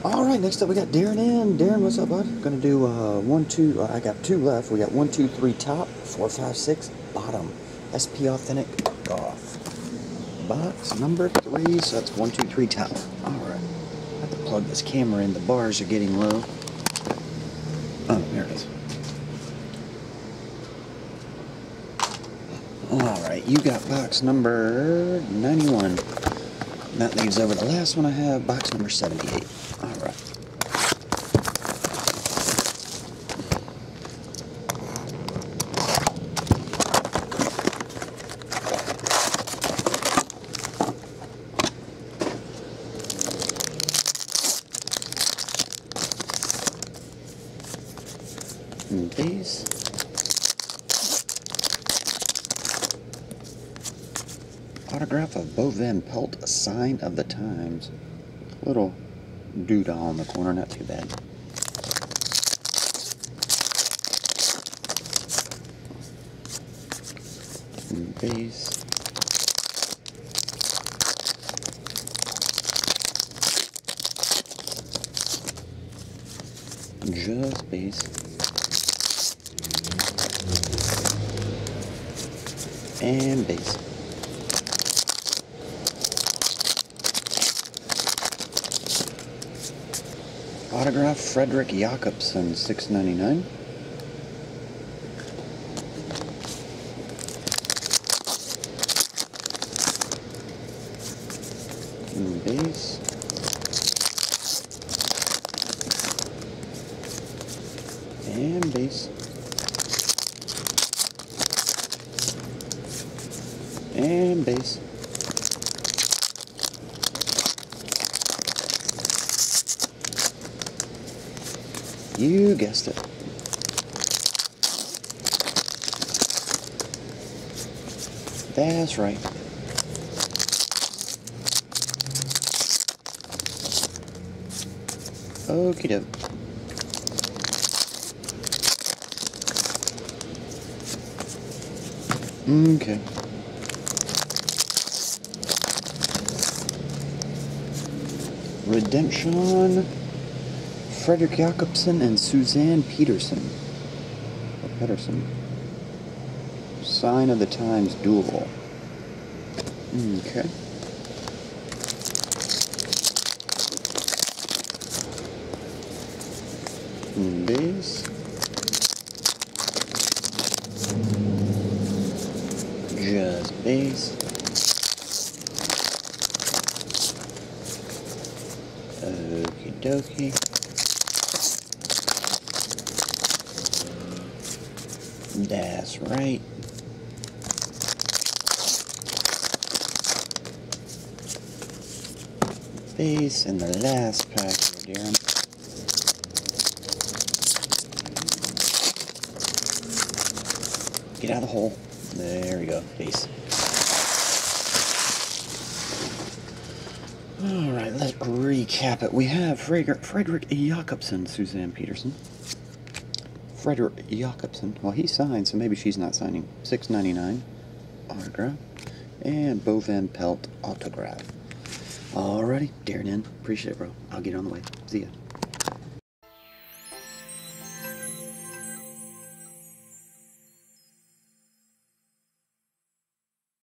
Alright, next up we got Darin in. Darin, what's up, bud? Gonna do 1, 2, I got 2 left. We got 1, 2, 3 top, 4, 5, 6 bottom. SP Authentic off. Box number 3, so that's 1, 2, 3 top. Alright. I have to plug this camera in. The bars are getting low. Oh, there it is. Alright, you got box number 91. That leaves over the last one I have, box number 78. Alright. Base. Autograph of Beau Van Pelt, a sign of the times. Little doodah on the corner, not too bad. Base. Just base. And base. Autograph Frederick Jakobsen, $6.99. Base. And base. And base. You guessed it. That's right. Okie doke. Okay. Redemption. Frederick Jakobsen and Suzanne Peterson. Or Pedersen. Sign of the Times duel. Okay. Base. Just base. Okie dokie. That's right. Base and the last pack here, Darin. Get out of the hole. There we go. Base. Alright, let's recap it. We have Frederick Jakobsen, Suzanne Peterson. Frederick Jakobsen. Well, he signed, so maybe she's not signing. $6.99 autograph. And Beau Van Pelt autograph. Alrighty, Darin in. Appreciate it, bro. I'll get on the way. See ya.